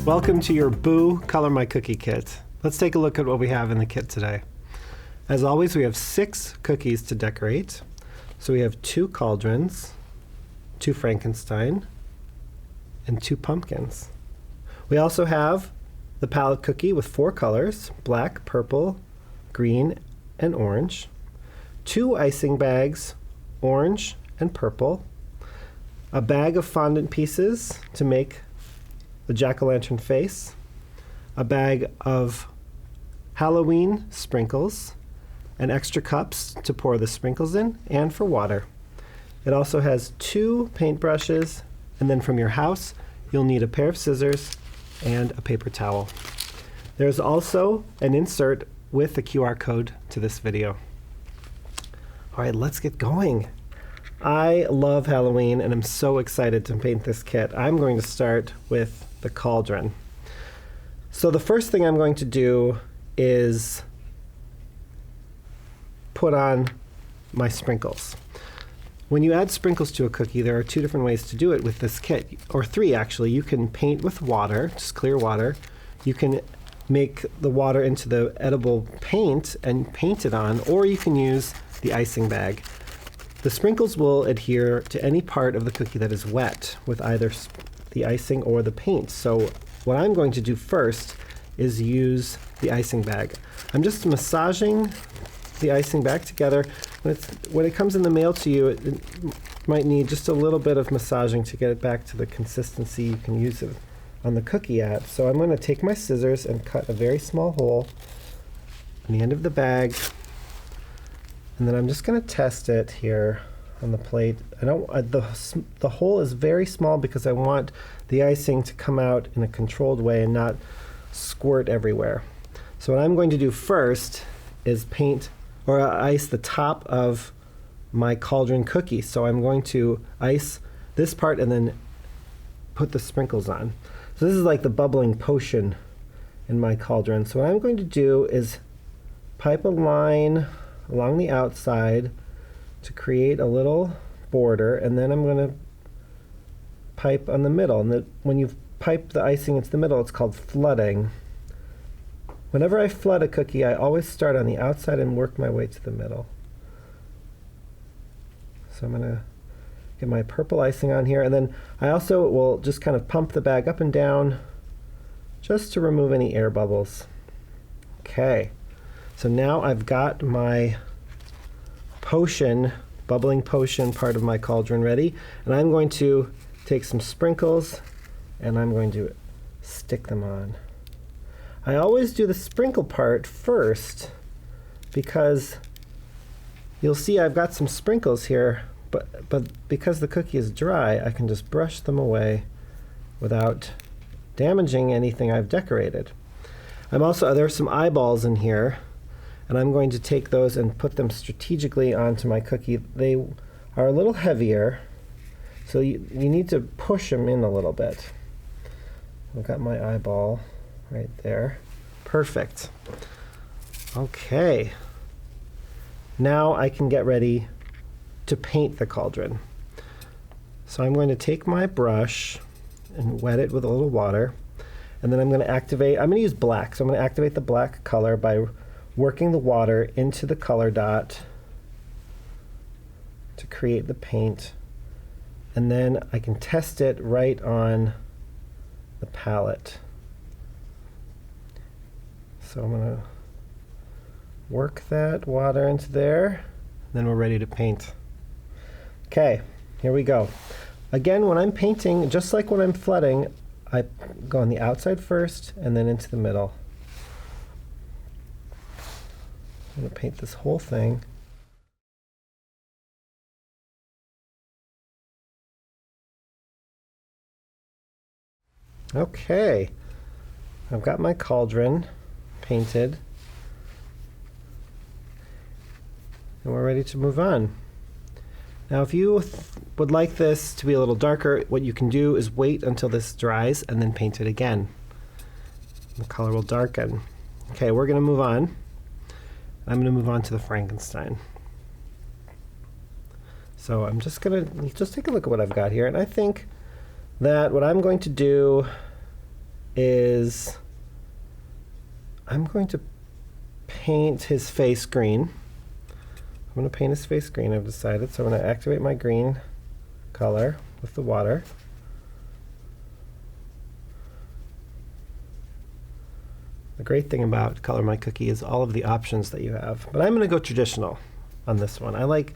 Welcome to your Boo Color My Cookie kit. Let's take a look at what we have in the kit today. As always, we have 6 cookies to decorate. So we have 2 cauldrons, 2 Frankenstein, and 2 pumpkins. We also have the palette cookie with 4 colors, black, purple, green, and orange. 2 icing bags, orange and purple. A bag of fondant pieces to make the jack-o'-lantern face. A bag of Halloween sprinkles, and extra cups to pour the sprinkles in, and for water. It also has 2 paintbrushes, and then from your house, you'll need a pair of scissors and a paper towel. There's also an insert with the QR code to this video. All right, let's get going. I love Halloween, and I'm so excited to paint this kit. I'm going to start with the cauldron. So the first thing I'm going to do is put on my sprinkles. When you add sprinkles to a cookie, there are 2 different ways to do it with this kit, or 3 actually. You can paint with water, just clear water. You can make the water into the edible paint and paint it on, or you can use the icing bag. The sprinkles will adhere to any part of the cookie that is wet with either the icing or the paint. So what I'm going to do first is use the icing bag. I'm just massaging the icing bag together. When it comes in the mail to you, it might need just a little bit of massaging to get it back to the consistency you can use it on the cookie at. So I'm going to take my scissors and cut a very small hole on the end of the bag, and then I'm just going to test it here on the plate. The hole is very small because I want the icing to come out in a controlled way and not squirt everywhere. So what I'm going to do first is paint or ice the top of my cauldron cookie. So I'm going to ice this part and then put the sprinkles on. So this is like the bubbling potion in my cauldron. So what I'm going to do is pipe a line along the outside to create a little border, and then I'm going to pipe on the middle. And when you pipe the icing into the middle, it's called flooding. Whenever I flood a cookie, I always start on the outside and work my way to the middle. So I'm going to get my purple icing on here, and then I also will just kind of pump the bag up and down just to remove any air bubbles. Okay, so now I've got my bubbling potion part of my cauldron ready, and I'm going to take some sprinkles and I'm going to stick them on. I always do the sprinkle part first because you'll see I've got some sprinkles here, but because the cookie is dry, I can just brush them away without damaging anything I've decorated. There's some eyeballs in here, and I'm going to take those and put them strategically onto my cookie. They are a little heavier, so you need to push them in a little bit. I've got my eyeball right there. Perfect. Okay. Now I can get ready to paint the cauldron. So I'm going to take my brush and wet it with a little water, and then I'm going to use black. So I'm going to activate the black color by working the water into the color dot to create the paint, and then I can test it right on the palette. So I'm going to work that water into there, and then we're ready to paint. Okay, here we go. Again, when I'm painting, just like when I'm flooding, I go on the outside first and then into the middle. I'm going to paint this whole thing. Okay, I've got my cauldron painted, and we're ready to move on. Now, if you would like this to be a little darker, what you can do is wait until this dries and then paint it again. The color will darken. Okay, we're going to move on. I'm going to move on to the Frankenstein. So I'm just going to take a look at what I've got here, and I think that what I'm going to do is I'm going to paint his face green. I'm going to paint his face green, I've decided. So I'm going to activate my green color with the water. The great thing about Color My Cookie is all of the options that you have. But I'm going to go traditional on this one. I like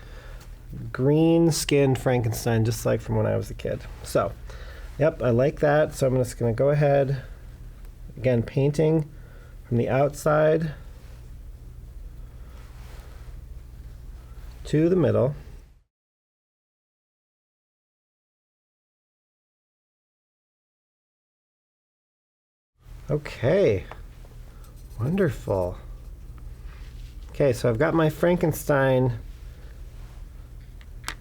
green-skinned Frankenstein, just like from when I was a kid. So, yep, I like that. So I'm just going to go ahead, again, painting from the outside to the middle. Okay, wonderful. Okay, so I've got my Frankenstein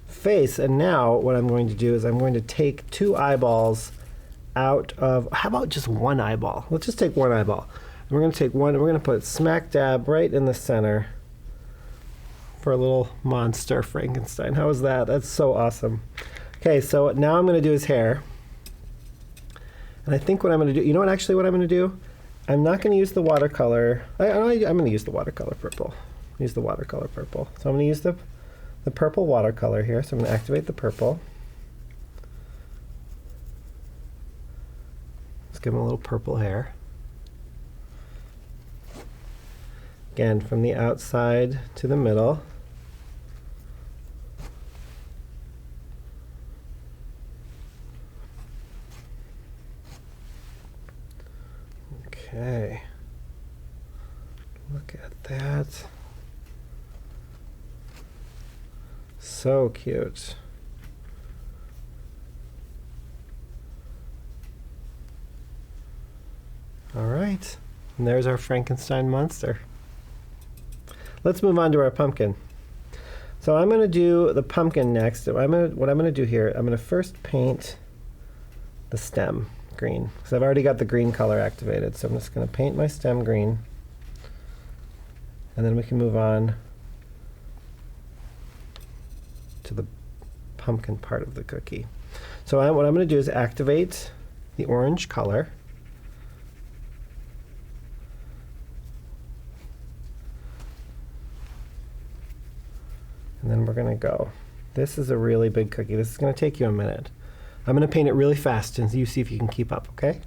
face, and now what I'm going to do is I'm going to take 2 eyeballs out of, how about just 1 eyeball? Let's just take 1 eyeball. And we're going to take one, and we're going to put it smack dab right in the center for a little monster Frankenstein. How is that? That's so awesome. Okay, so now I'm going to do his hair. And I think what I'm going to do, you know what I'm going to do? I'm not going to use the watercolor. I'm going to use the watercolor purple. Use the watercolor purple. So I'm going to use the purple watercolor here. So I'm going to activate the purple. Let's give him a little purple hair. Again, from the outside to the middle. Okay, look at that. So cute. All right, and there's our Frankenstein monster. Let's move on to our pumpkin. So I'm going to do the pumpkin next. What I'm going to do here, I'm going to first paint the stem green, because I've already got the green color activated. So I'm just going to paint my stem green, and then we can move on to the pumpkin part of the cookie. So what I'm going to do is activate the orange color. And then we're going to go. This is a really big cookie. This is going to take you a minute. I'm going to paint it really fast and you see if you can keep up, okay?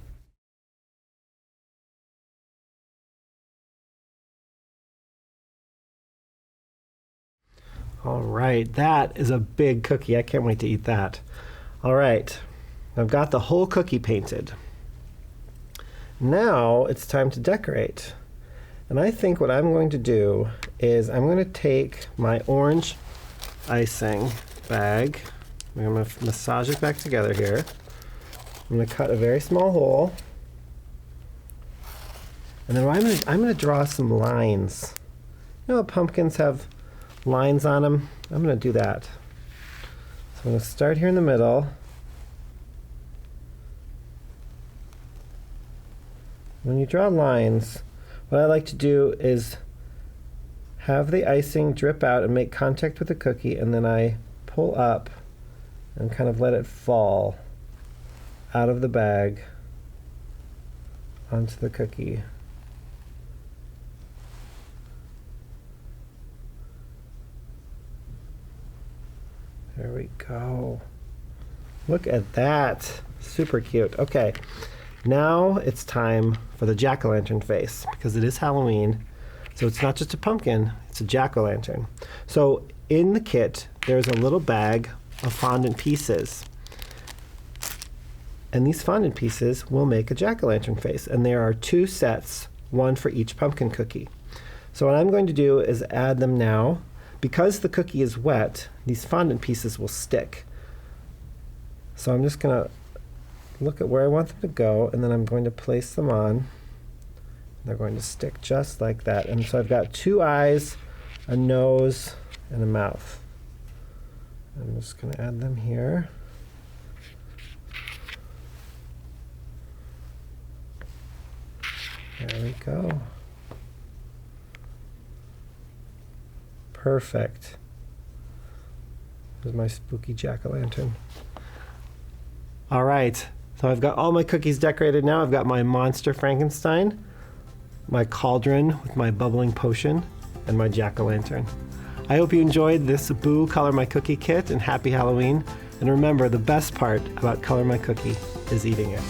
All right, that is a big cookie. I can't wait to eat that. All right, I've got the whole cookie painted. Now it's time to decorate. And I think what I'm going to do is I'm going to take my orange icing bag. I'm going to massage it back together here. I'm going to cut a very small hole. And then I'm going to draw some lines. You know how pumpkins have lines on them? I'm going to do that. So I'm going to start here in the middle. When you draw lines, what I like to do is have the icing drip out and make contact with the cookie, and then I pull up and kind of let it fall out of the bag onto the cookie. There we go. Look at that. Super cute. Okay, now it's time for the jack-o'-lantern face, because it is Halloween. So it's not just a pumpkin, it's a jack-o'-lantern. So in the kit, there's a little bag of fondant pieces. And these fondant pieces will make a jack-o'-lantern face. And there are 2 sets, 1 for each pumpkin cookie. So what I'm going to do is add them now. Because the cookie is wet, these fondant pieces will stick. So I'm just going to look at where I want them to go, and then I'm going to place them on. They're going to stick just like that. And so I've got 2 eyes, a nose, and a mouth. I'm just going to add them here. There we go. Perfect. There's my spooky jack-o'-lantern. All right, So I've got all my cookies decorated now. I've got my monster Frankenstein, my cauldron with my bubbling potion, and my jack-o'-lantern. I hope you enjoyed this Boo Color My Cookie kit, and happy Halloween. And remember, the best part about Color My Cookie is eating it.